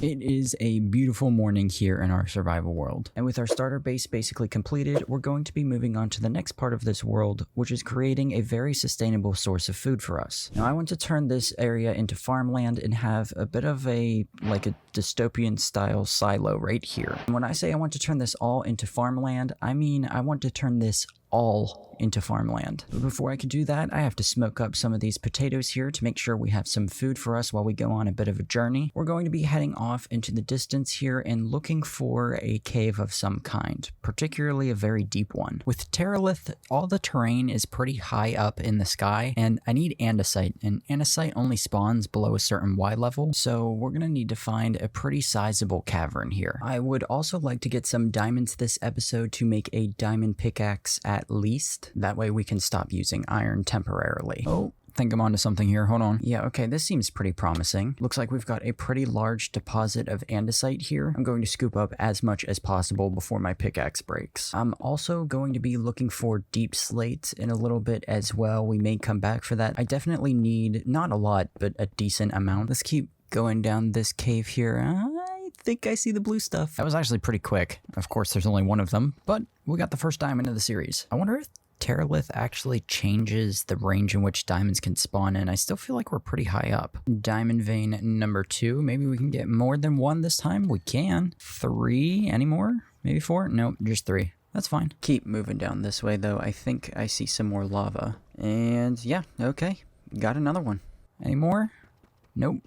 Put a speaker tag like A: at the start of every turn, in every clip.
A: It is a beautiful morning here in our survival world, and with our starter base basically completed, we're going to be moving on to the next part of this world, which is creating a very sustainable source of food for us. Now I want to turn this area into farmland and have a bit of a dystopian style silo right here. And when I say I want to turn this all into farmland, I mean I want to turn this all into farmland. But before I can do that, I have to smoke up some of these potatoes here to make sure we have some food for us while we go on a bit of a journey. We're going to be heading off into the distance here and looking for a cave of some kind, particularly a very deep one. With Terralith, all the terrain is pretty high up in the sky, and I need andesite, and andesite only spawns below a certain Y level, so we're gonna need to find a pretty sizable cavern here. I would also like to get some diamonds this episode to make a diamond pickaxe at least. That way we can stop using iron temporarily. Oh, think I'm onto something here. Hold on. Yeah, okay, this seems pretty promising. Looks like we've got a pretty large deposit of andesite here. I'm going to scoop up as much as possible before my pickaxe breaks. I'm also going to be looking for deep slate in a little bit as well. We may come back for that. I definitely need, not a lot, but a decent amount. Let's keep going down this cave here. I think I see the blue stuff. That was actually pretty quick. Of course, there's only one of them, but we got the first diamond of the series. I wonder if Terralith actually changes the range in which diamonds can spawn in. I still feel like we're pretty high up. Diamond vein number 2. Maybe we can get more than 1 this time. We can. 3. Any more? Maybe 4? Nope, just 3. That's fine. Keep moving down this way though. I think I see some more lava. And yeah, okay. Got another one. Any more? Nope.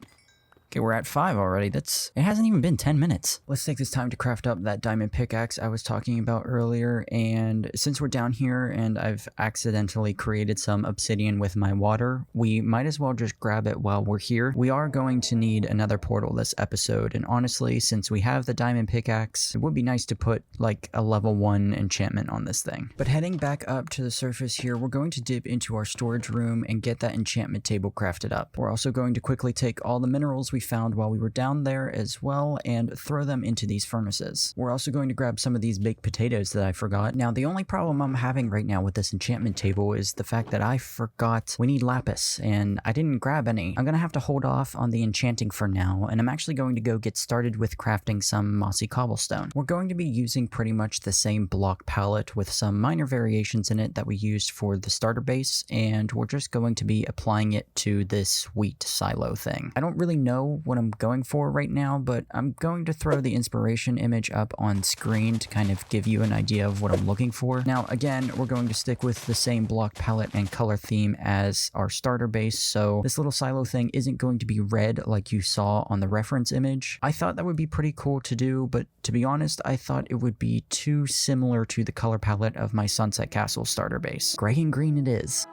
A: Okay, we're at 5 already. It hasn't even been 10 minutes. Let's take this time to craft up that diamond pickaxe I was talking about earlier. And since we're down here and I've accidentally created some obsidian with my water, we might as well just grab it while we're here. We are going to need another portal this episode. And honestly, since we have the diamond pickaxe, it would be nice to put like a level 1 enchantment on this thing. But heading back up to the surface here, we're going to dip into our storage room and get that enchantment table crafted up. We're also going to quickly take all the minerals we found while we were down there as well and throw them into these furnaces. We're also going to grab some of these baked potatoes that I forgot. Now, the only problem I'm having right now with this enchantment table is the fact that I forgot we need lapis and I didn't grab any. I'm gonna have to hold off on the enchanting for now, and I'm actually going to go get started with crafting some mossy cobblestone. We're going to be using pretty much the same block palette with some minor variations in it that we used for the starter base, and we're just going to be applying it to this wheat silo thing. I don't really know what I'm going for right now, but I'm going to throw the inspiration image up on screen to kind of give you an idea of what I'm looking for. Now, again, we're going to stick with the same block palette and color theme as our starter base, so this little silo thing isn't going to be red like you saw on the reference image. I thought that would be pretty cool to do, but to be honest, I thought it would be too similar to the color palette of my Sunset Castle starter base. Gray and green it is.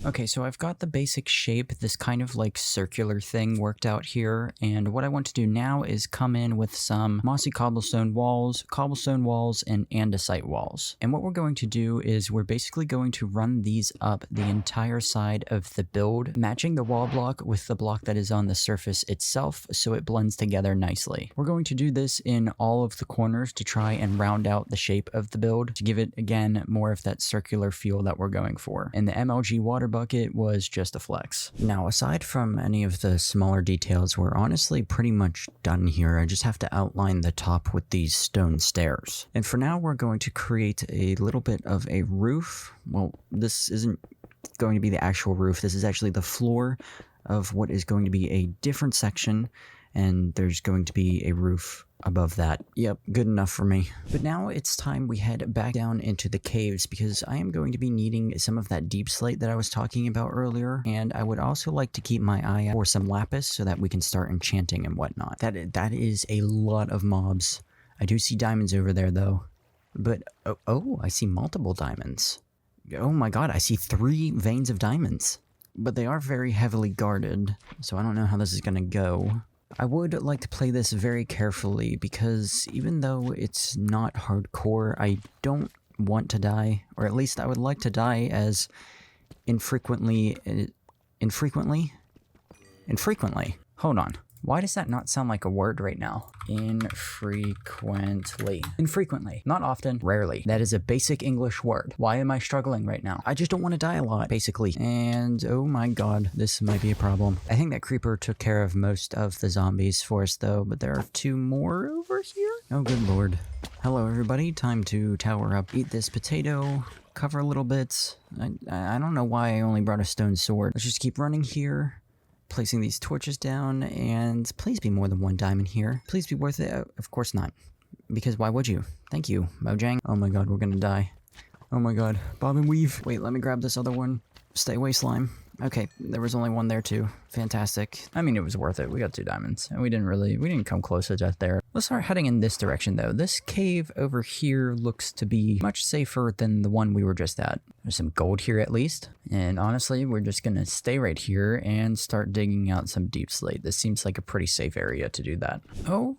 A: Okay, so I've got the basic shape, this kind of like circular thing worked out here, and what I want to do now is come in with some mossy cobblestone walls, and andesite walls. And what we're going to do is we're basically going to run these up the entire side of the build, matching the wall block with the block that is on the surface itself so it blends together nicely. We're going to do this in all of the corners to try and round out the shape of the build to give it, again, more of that circular feel that we're going for. And the MLG water bucket was just a flex. Now, aside from any of the smaller details, we're honestly pretty much done here. I just have to outline the top with these stone stairs. And for now, we're going to create a little bit of a roof. Well, this isn't going to be the actual roof. This is actually the floor of what is going to be a different section, and there's going to be a roof above that. Yep, good enough for me. But now it's time we head back down into the caves because I am going to be needing some of that deep slate that I was talking about earlier, and I would also like to keep my eye out for some lapis so that we can start enchanting and whatnot. That is a lot of mobs. I do see diamonds over there though. But, oh, I see multiple diamonds. Oh my god, I see 3 veins of diamonds. But they are very heavily guarded, so I don't know how this is gonna go. I would like to play this very carefully because even though it's not hardcore, I don't want to die, or at least I would like to die as infrequently. Hold on. Why does that not sound like a word right now? Infrequently. Not often. Rarely. That is a basic English word. Why am I struggling right now? I just don't want to die a lot, basically. And oh my god, this might be a problem. I think that creeper took care of most of the zombies for us though, but there are 2 more over here. Oh good lord. Hello everybody, time to tower up. Eat this potato. Cover a little bit. I don't know why I only brought a stone sword. Let's just keep running here. Placing these torches down, and please be more than 1 diamond here. Please be worth it. Of course not. Because why would you? Thank you, Mojang. Oh my god, we're gonna die. Oh my god. Bob and weave. Wait, let me grab this other one. Stay away, slime. Okay, there was only 1 there too. Fantastic. I mean, it was worth it. We got 2 diamonds, and we didn't come close to death there. Let's start heading in this direction though. This cave over here looks to be much safer than the one we were just at. There's some gold here at least. And honestly, we're just gonna stay right here and start digging out some deep slate. This seems like a pretty safe area to do that. Oh,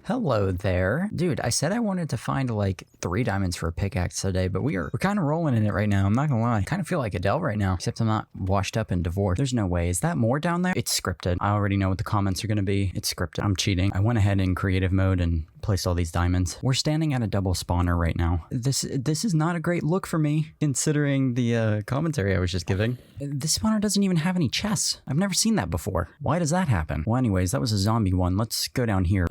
A: hello there. Dude, I said I wanted to find like 3 diamonds for a pickaxe today, but we're kind of rolling in it right now. I'm not gonna lie. I kind of feel like Adele right now, except I'm not washed up and divorced. There's no way. Is that more down there? It's scripted. I already know what the comments are gonna be. It's scripted. I'm cheating. I went ahead in creative mode and placed all these diamonds. We're standing at a double spawner right now. This is not a great look for me, considering the commentary I was just giving. This spawner doesn't even have any chests. I've never seen that before. Why does that happen? Well, anyways, that was a zombie one. Let's go down here.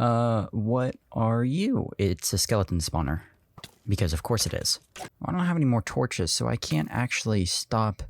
A: What are you? It's a skeleton spawner. Because of course it is. I don't have any more torches, so I can't actually stop...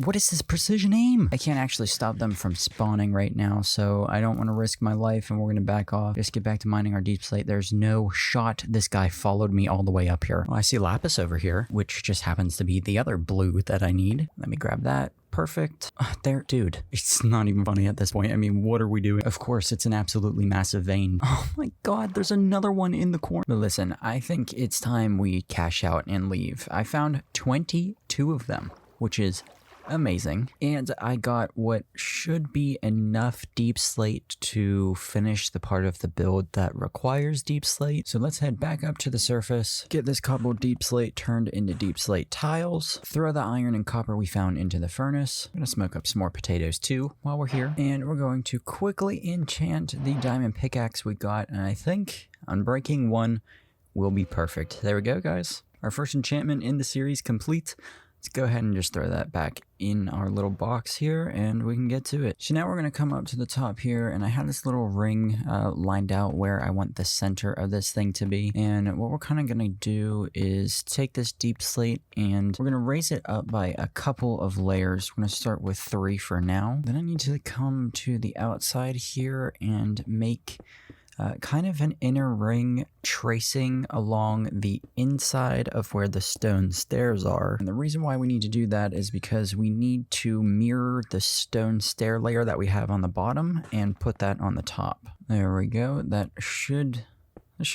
A: what is this precision aim? I can't actually stop them from spawning right now, so I don't want to risk my life, and we're going to back off. Just get back to mining our deep slate. There's no shot this guy followed me all the way up here. Well, I see lapis over here, which just happens to be the other blue that I need. Let me grab that. Perfect. There, dude. It's not even funny at this point. I mean, what are we doing? Of course, it's an absolutely massive vein. Oh my god, there's another one in the corner. But listen, I think it's time we cash out and leave. I found 22 of them, which is amazing. And I got what should be enough deep slate to finish the part of the build that requires deep slate. So let's head back up to the surface, get this cobbled deep slate turned into deep slate tiles, throw the iron and copper we found into the furnace. I'm gonna smoke up some more potatoes too while we're here. And we're going to quickly enchant the diamond pickaxe we got. And I think Unbreaking 1 will be perfect. There we go, guys. Our first enchantment in the series complete. Let's go ahead and just throw that back in our little box here and we can get to it. So now we're going to come up to the top here, and I have this little ring lined out where I want the center of this thing to be. And what we're kind of going to do is take this deep slate and we're going to raise it up by a couple of layers. We're going to start with 3 for now. Then I need to come to the outside here and make kind of an inner ring tracing along the inside of where the stone stairs are. And the reason why we need to do that is because we need to mirror the stone stair layer that we have on the bottom and put that on the top. There we go. That should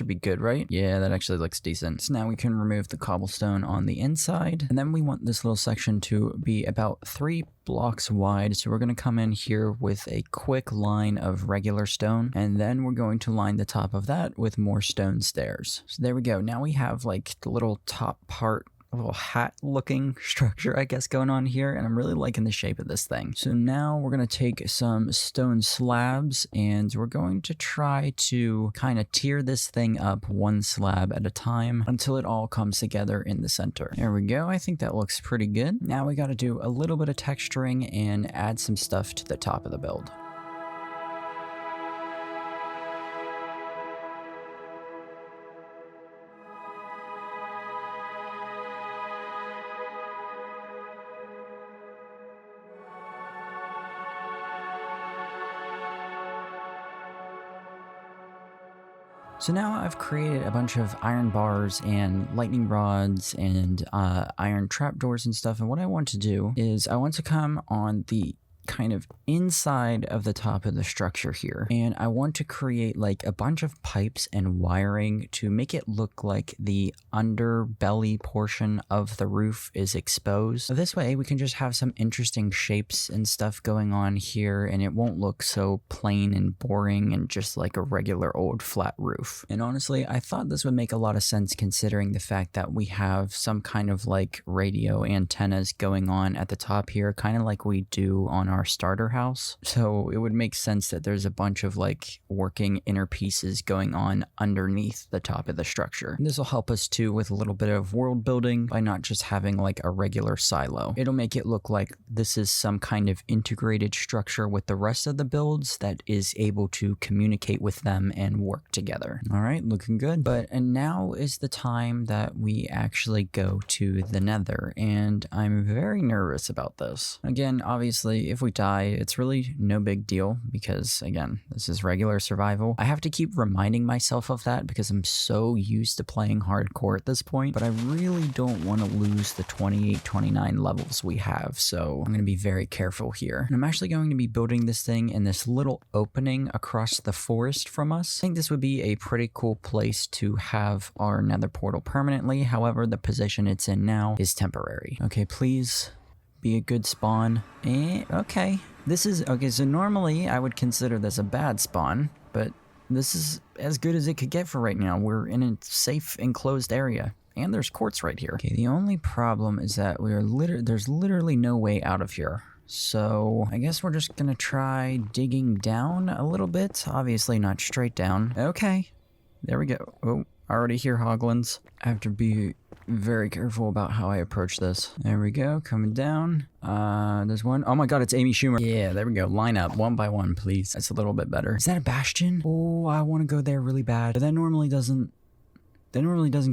A: be good, right? Yeah, that actually looks decent. So now we can remove the cobblestone on the inside. And then we want this little section to be about 3 blocks wide. So we're going to come in here with a quick line of regular stone. And then we're going to line the top of that with more stone stairs. So there we go. Now we have like the little top part, a little hat looking structure, I guess, going on here, and I'm really liking the shape of this thing. So now we're going to take some stone slabs and we're going to try to kind of tier this thing up 1 slab at a time until it all comes together in the center. There we go. I think that looks pretty good. Now we got to do a little bit of texturing and add some stuff to the top of the build. So now I've created a bunch of iron bars and lightning rods and iron trapdoors and stuff. And what I want to do is I want to come on the kind of inside of the top of the structure here. And I want to create like a bunch of pipes and wiring to make it look like the underbelly portion of the roof is exposed. So this way we can just have some interesting shapes and stuff going on here, and it won't look so plain and boring and just like a regular old flat roof. And honestly, I thought this would make a lot of sense considering the fact that we have some kind of like radio antennas going on at the top here, kind of like we do on our starter house. So it would make sense that there's a bunch of like working inner pieces going on underneath the top of the structure. And this will help us too with a little bit of world building by not just having like a regular silo. It'll make it look like this is some kind of integrated structure with the rest of the builds that is able to communicate with them and work together. All right, looking good. And now is the time that we actually go to the Nether, and I'm very nervous about this. Again, obviously, if we die, it's really no big deal because, again, this is regular survival. I have to keep reminding myself of that because I'm so used to playing hardcore at this point, but I really don't want to lose the 28, 29 levels we have, so I'm going to be very careful here. And I'm actually going to be building this thing in this little opening across the forest from us. I think this would be a pretty cool place to have our Nether portal permanently. However, the position it's in now is temporary. Okay, please be a good spawn. Okay. This is, okay, so normally I would consider this a bad spawn, but this is as good as it could get for right now. We're in a safe, enclosed area. And there's quartz right here. Okay, the only problem is that there's literally no way out of here. So I guess we're just gonna try digging down a little bit. Obviously not straight down. Okay, there we go. Oh, I already hear hoglins. I have to be very careful about how I approach this. There we go, coming down. There's one. Oh my god, it's Amy Schumer. Yeah, there we go. Line up one by one, please. That's a little bit better. Is that a bastion? Oh, I want to go there really bad. But that normally doesn't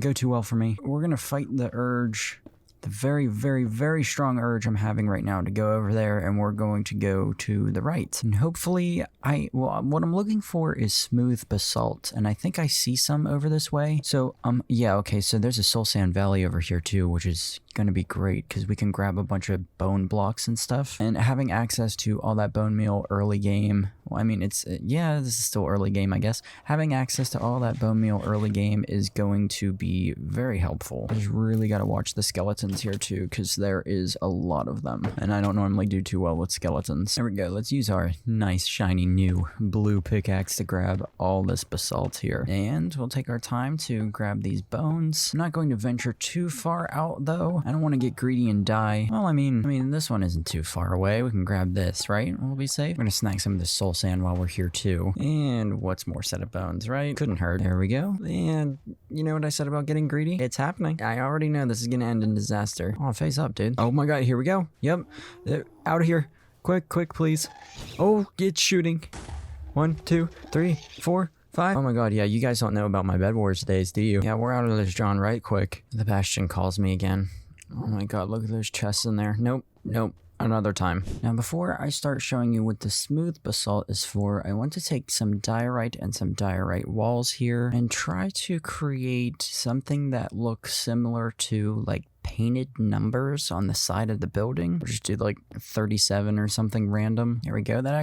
A: go too well for me. We're gonna fight the urge, the very, very, very strong urge I'm having right now to go over there, and we're going to go to the right. And hopefully, what I'm looking for is smooth basalt, and I think I see some over this way. So, yeah, okay, so there's a soul sand valley over here too, which is gonna be great because we can grab a bunch of bone blocks and stuff. And having access to all that bone meal early game, well, I mean, it's, yeah, this is still early game, I guess. Having access to all that bone meal early game is going to be very helpful. I just really gotta watch the skeletons here too, because there is a lot of them, and I don't normally do too well with skeletons. There we go. Let's use our nice shiny new blue pickaxe to grab all this basalt here, and we'll take our time to grab these bones. I'm not going to venture too far out though. I don't want to get greedy and die. Well, I mean this one isn't too far away. We can grab this, right? We'll be safe. We're gonna snag some of this soul sand while we're here too. And what's more, set of bones, right? Couldn't hurt. There we go. And you know what I said about getting greedy? It's happening. I already know this is gonna end in disaster. Oh, face up, dude. Oh my god, here we go. Yep. Out of here. Quick, please. Oh, it's shooting. 1, 2, 3, 4, 5. Oh my god, yeah, you guys don't know about my Bed Wars days, do you? Yeah, we're out of this John right quick. The Bastion calls me again. Oh my god, look at those chests in there. Nope. Another time. Now, before I start showing you what the smooth basalt is for, I want to take some diorite and some diorite walls here and try to create something that looks similar to like painted numbers on the side of the building. We'll just do like 37 or something random. There we go. That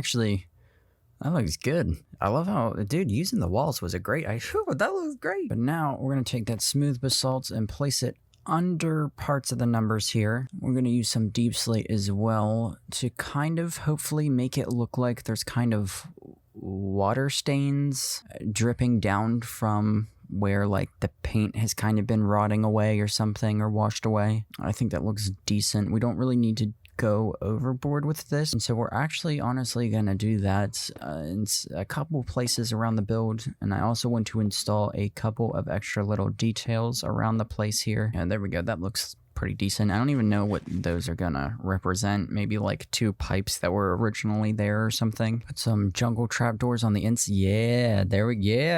A: looks good. I love how, dude, using the walls was a great idea. That looks great. But now we're going to take that smooth basalt and place it under parts of the numbers here. We're going to use some deep slate as well to kind of hopefully make it look like there's kind of water stains dripping down from where like the paint has kind of been rotting away or something, or washed away. I think that looks decent. We don't really need to go overboard with this, and so we're actually honestly gonna do that in a couple places around the build. And I also want to install a couple of extra little details around the place here, and there we go. That looks pretty decent. I don't even know what those are gonna represent. Maybe like 2 pipes that were originally there or something. Put some jungle trapdoors on the Incy. Yeah,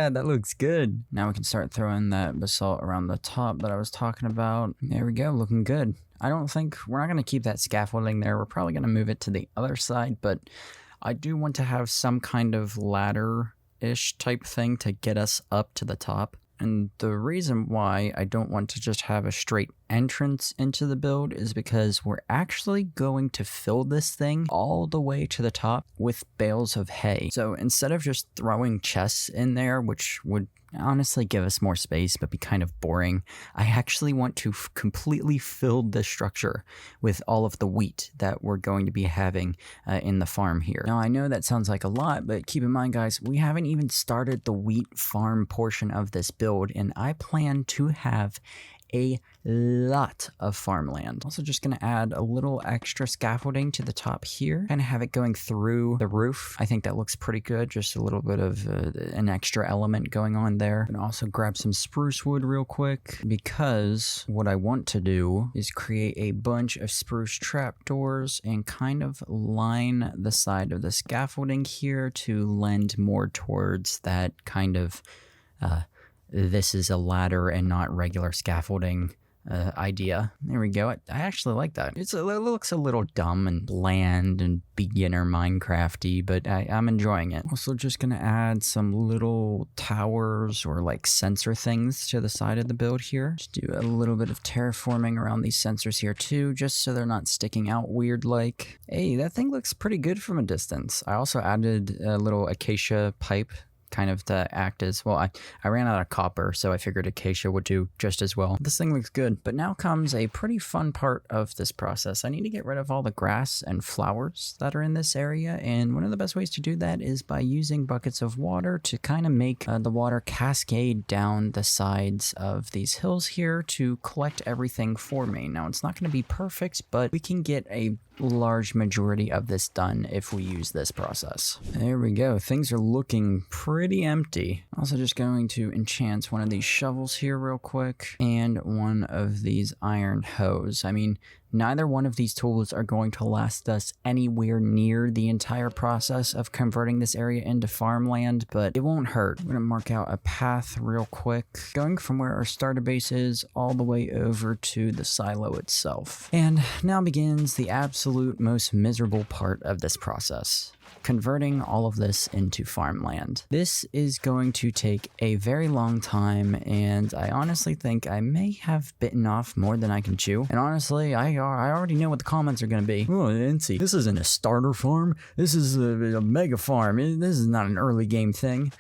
A: that looks good. Now we can start throwing that basalt around the top that I was talking about. There we go, looking good. We're not going to keep that scaffolding there. We're probably going to move it to the other side, but I do want to have some kind of ladder-ish type thing to get us up to the top. And the reason why I don't want to just have a straight entrance into the build is because we're actually going to fill this thing all the way to the top with bales of hay. So instead of just throwing chests in there, which would honestly give us more space but be kind of boring, I actually want to completely fill the structure with all of the wheat that we're going to be having in the farm here. Now I know that sounds like a lot, but keep in mind guys, we haven't even started the wheat farm portion of this build, and I plan to have a lot of farmland. Also just going to add a little extra scaffolding to the top here, kind of have it going through the roof. I think that looks pretty good, just a little bit of an extra element going on there. And also grab some spruce wood real quick, because what I want to do is create a bunch of spruce trapdoors and kind of line the side of the scaffolding here to lend more towards that kind of this is a ladder and not regular scaffolding idea. There we go. I actually like that. It looks a little dumb and bland and beginner Minecrafty, but I'm enjoying it. Also just going to add some little towers or like sensor things to the side of the build here. Just do a little bit of terraforming around these sensors here too, just so they're not sticking out weird like. Hey, that thing looks pretty good from a distance. I also added a little acacia pipe kind of to act as, well, I ran out of copper, so I figured acacia would do just as well. This thing looks good, but now comes a pretty fun part of this process. I need to get rid of all the grass and flowers that are in this area, and one of the best ways to do that is by using buckets of water to kind of make the water cascade down the sides of these hills here to collect everything for me. Now, it's not going to be perfect, but we can get a large majority of this done if we use this process. There we go. Things are looking pretty empty. Also just going to enchant one of these shovels here real quick and one of these iron hoes. I mean, neither one of these tools are going to last us anywhere near the entire process of converting this area into farmland, but it won't hurt. I'm going to mark out a path real quick, going from where our starter base is all the way over to the silo itself. And now begins the absolute most miserable part of this process: converting all of this into farmland. This is going to take a very long time, and I honestly think I may have bitten off more than I can chew. And honestly, I already know what the comments are going to be. Oh, Incy, this isn't a starter farm. This is a mega farm. This is not an early game thing.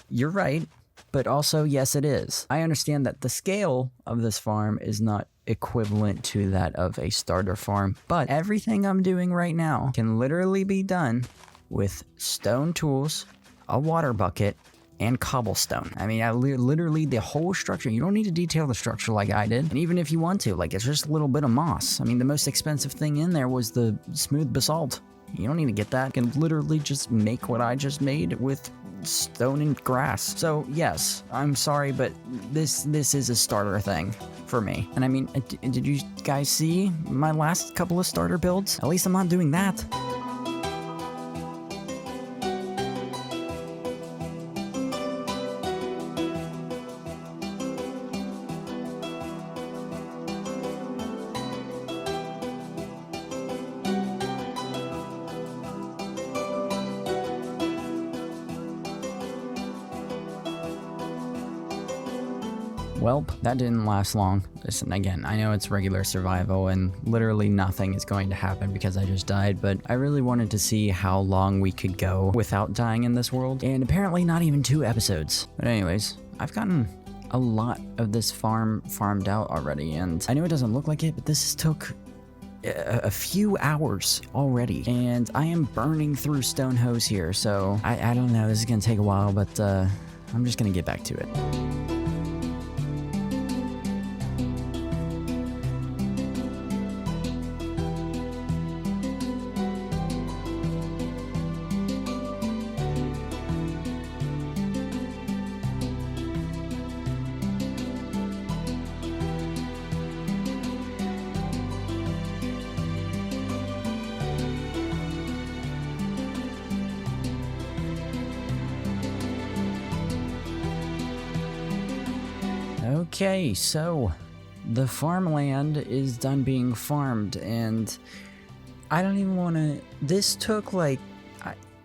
A: You're right, but also, yes, it is. I understand that the scale of this farm is not equivalent to that of a starter farm, but everything I'm doing right now can literally be done with stone tools, a water bucket, and cobblestone. I mean, literally the whole structure. You don't need to detail the structure like I did. And even if you want to, like, it's just a little bit of moss. I mean, the most expensive thing in there was the smooth basalt. You don't need to get that. You can literally just make what I just made with stone and grass. So yes, I'm sorry, but this is a starter thing for me. And I mean, did you guys see my last couple of starter builds? At least I'm not doing that. Welp, that didn't last long. Listen, again, I know it's regular survival and literally nothing is going to happen because I just died, but I really wanted to see how long we could go without dying in this world, and apparently not even 2 episodes. But anyways, I've gotten a lot of this farmed out already, and I know it doesn't look like it, but this took a few hours already, and I am burning through stone hose here, so I don't know, this is gonna take a while, but I'm just gonna get back to it. Okay, so the farmland is done being farmed, and I don't even want to. This took like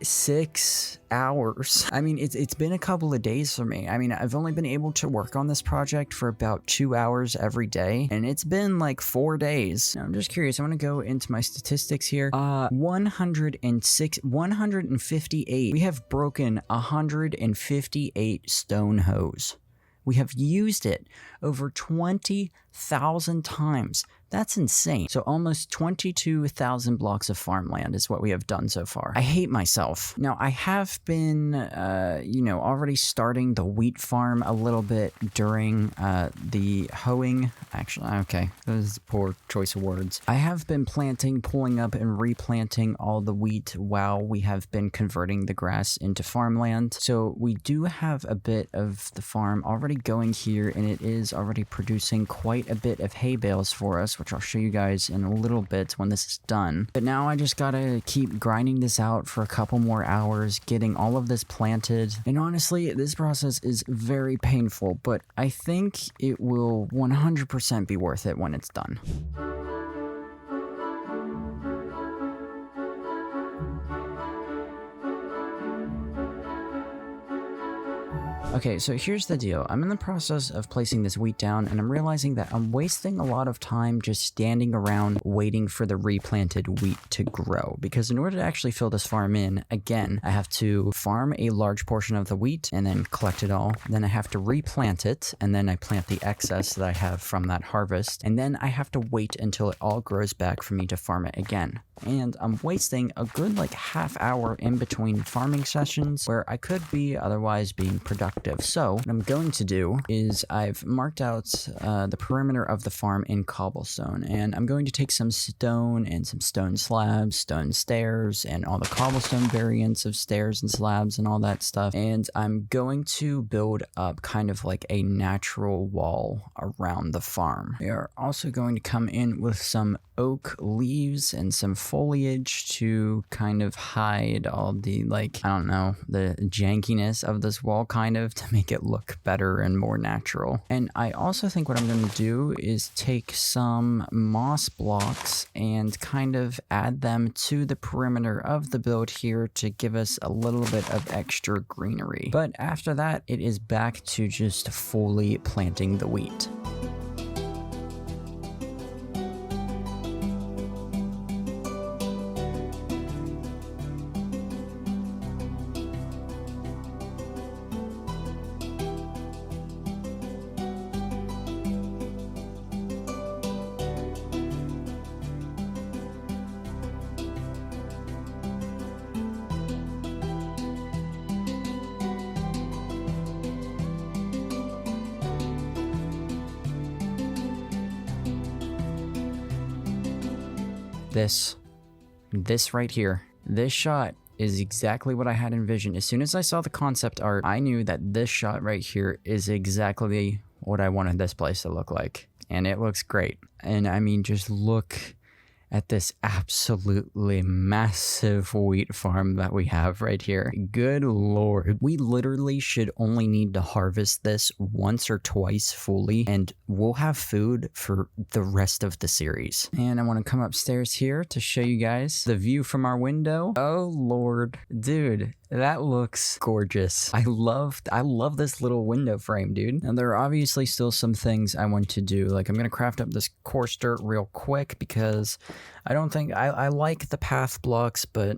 A: 6 hours. I mean, it's been a couple of days for me. I mean, I've only been able to work on this project for about 2 hours every day, and it's been like 4 days. Now, I'm just curious. I want to go into my statistics here. 158. We have broken 158 stone hose. We have used it over 20,000 times. That's insane. So almost 22,000 blocks of farmland is what we have done so far. I hate myself. Now, I have been, already starting the wheat farm a little bit during the hoeing. Actually, okay, that was a poor choice of words. I have been pulling up and replanting all the wheat while we have been converting the grass into farmland. So we do have a bit of the farm already going here, and it is already producing quite a bit of hay bales for us, which I'll show you guys in a little bit when this is done. But now I just gotta keep grinding this out for a couple more hours, getting all of this planted. And honestly, this process is very painful, but I think it will 100% be worth it when it's done. Okay, so here's the deal. I'm in the process of placing this wheat down, and I'm realizing that I'm wasting a lot of time just standing around waiting for the replanted wheat to grow. Because in order to actually fill this farm in, again, I have to farm a large portion of the wheat and then collect it all. Then I have to replant it, and then I plant the excess that I have from that harvest. And then I have to wait until it all grows back for me to farm it again. And I'm wasting a good half hour in between farming sessions where I could be otherwise being productive. So what I'm going to do is I've marked out the perimeter of the farm in cobblestone, and I'm going to take some stone and some stone slabs, stone stairs, and all the cobblestone variants of stairs and slabs and all that stuff, and I'm going to build up kind of like a natural wall around the farm. We are also going to come in with some oak leaves and some foliage to kind of hide all the the jankiness of this wall, kind of to make it look better and more natural. And I also think what I'm going to do is take some moss blocks and kind of add them to the perimeter of the build here to give us a little bit of extra greenery. But after that, it is back to just fully planting the wheat. This right here, this shot is exactly what I had envisioned. As soon as I saw the concept art, I knew that this shot right here is exactly what I wanted this place to look like. And it looks great. And I mean, just look at this absolutely massive wheat farm that we have right here. Good lord. We literally should only need to harvest this once or twice fully, and we'll have food for the rest of the series. And I want to come upstairs here to show you guys the view from our window. Oh lord, dude. That looks gorgeous. I love this little window frame, dude. Now, there are obviously still some things I want to do. Like, I'm going to craft up this coarse dirt real quick because I don't think... I like the path blocks, but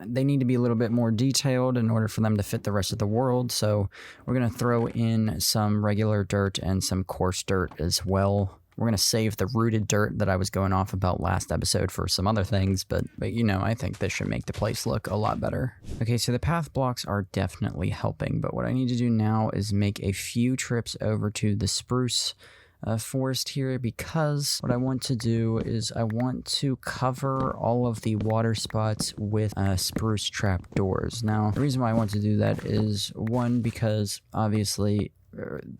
A: they need to be a little bit more detailed in order for them to fit the rest of the world. So we're going to throw in some regular dirt and some coarse dirt as well. We're going to save the rooted dirt that I was going off about last episode for some other things, but I think this should make the place look a lot better. Okay, so the path blocks are definitely helping, but what I need to do now is make a few trips over to the spruce forest here, because what I want to do is I want to cover all of the water spots with spruce trap doors. Now, the reason why I want to do that is, one, because obviously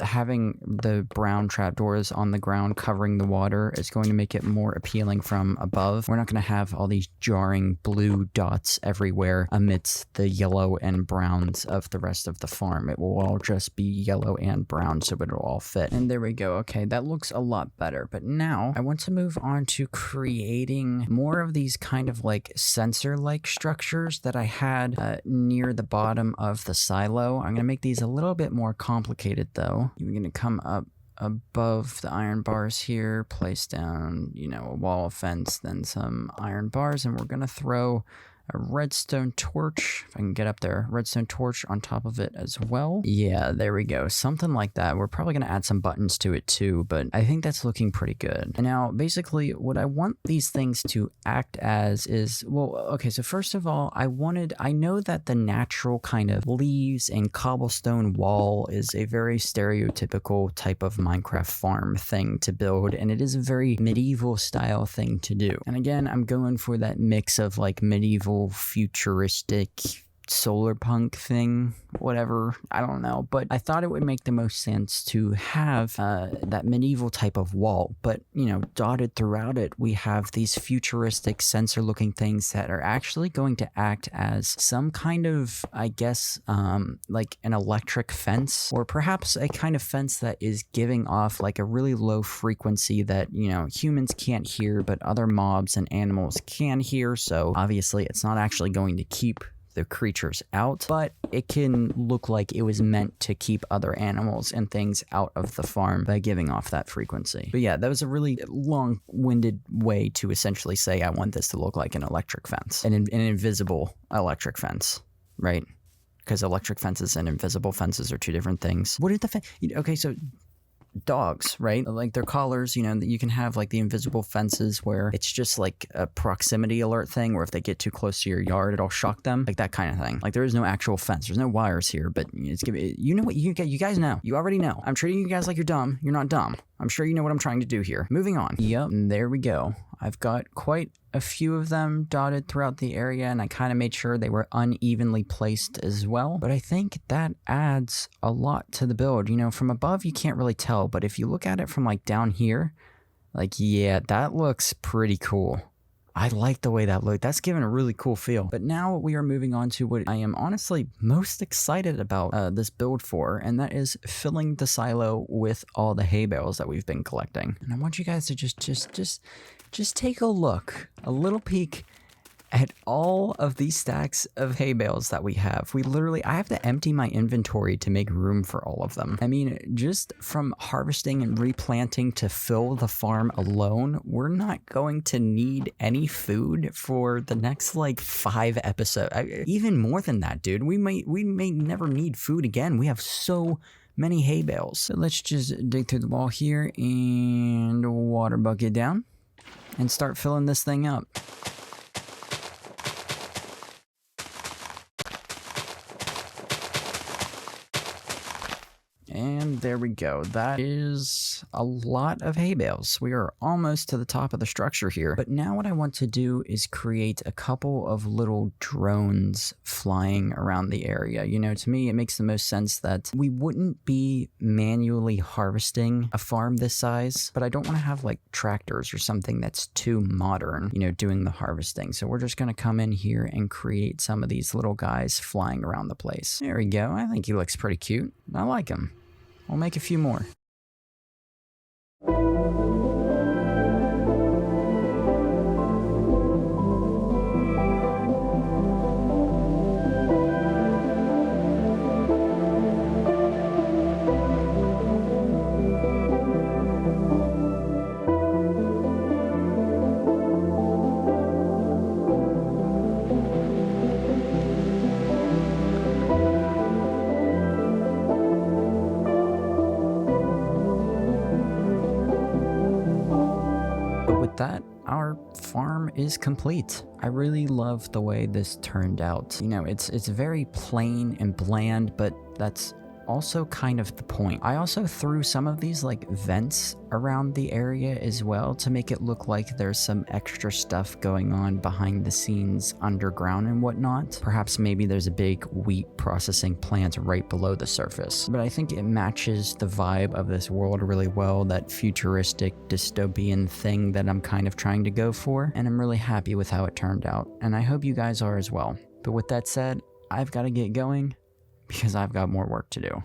A: having the brown trapdoors on the ground covering the water is going to make it more appealing from above. We're not going to have all these jarring blue dots everywhere amidst the yellow and browns of the rest of the farm. It will all just be yellow and brown, so it'll all fit. And there we go. Okay, that looks a lot better. But now I want to move on to creating more of these kind of like sensor-like structures that I had near the bottom of the silo. I'm going to make these a little bit more complicated though. You're going to come up above the iron bars here, place down, you know, a wall of fence, then some iron bars, and we're going to throw a redstone torch, if I can get up there, redstone torch on top of it as well. Yeah, there we go. Something like that. We're probably going to add some buttons to it too, but I think that's looking pretty good. And now, basically, what I want these things to act as is, well, okay, so first of all, I know that the natural kind of leaves and cobblestone wall is a very stereotypical type of Minecraft farm thing to build, and it is a very medieval style thing to do. And again, I'm going for that mix of like medieval futuristic solar punk thing, whatever, I don't know, but I thought it would make the most sense to have that medieval type of wall, but you know, dotted throughout it we have these futuristic sensor looking things that are actually going to act as some kind of, I guess, like an electric fence, or perhaps a kind of fence that is giving off like a really low frequency that, you know, humans can't hear but other mobs and animals can hear. So obviously it's not actually going to keep the creatures out, but it can look like it was meant to keep other animals and things out of the farm by giving off that frequency. But yeah, that was a really long-winded way to essentially say I want this to look like an electric fence, an invisible electric fence, right? Because electric fences and invisible fences are two different things. What did the okay, so dogs, right? Like their collars, you know, that you can have like the invisible fences where it's just like a proximity alert thing where if they get too close to your yard, it'll shock them, like that kind of thing. Like there is no actual fence, there's no wires here, but it's giving, you know what, you guys know, you already know. I'm treating you guys like you're dumb. You're not dumb. I'm sure you know what I'm trying to do here. Moving on. Yep, and there we go. I've got quite a few of them dotted throughout the area, and I kind of made sure they were unevenly placed as well. But I think that adds a lot to the build. You know, from above you can't really tell, but if you look at it from like down here, like, yeah, that looks pretty cool. I like the way that looked. That's given a really cool feel. But now we are moving on to what I am honestly most excited about this build for, and that is filling the silo with all the hay bales that we've been collecting. And I want you guys to just take a look, a little peek at all of these stacks of hay bales that we have. I have to empty my inventory to make room for all of them. I mean, just from harvesting and replanting to fill the farm alone, we're not going to need any food for the next like 5 episodes. Even more than that, dude. We may never need food again. We have so many hay bales. So let's just dig through the wall here and water bucket down and start filling this thing up. And there we go. That is a lot of hay bales. We are almost to the top of the structure here. But now what I want to do is create a couple of little drones flying around the area. You know, to me, it makes the most sense that we wouldn't be manually harvesting a farm this size, but I don't want to have like tractors or something that's too modern, you know, doing the harvesting. So we're just going to come in here and create some of these little guys flying around the place. There we go. I think he looks pretty cute. I like him. I'll make a few more. That our farm is complete. I really love the way this turned out. You know, it's very plain and bland, but that's also kind of the point. I also threw some of these like vents around the area as well to make it look like there's some extra stuff going on behind the scenes underground and whatnot. Perhaps maybe there's a big wheat processing plant right below the surface. But I think it matches the vibe of this world really well, that futuristic dystopian thing that I'm kind of trying to go for, and I'm really happy with how it turned out, and I hope you guys are as well. But with that said, I've got to get going because I've got more work to do.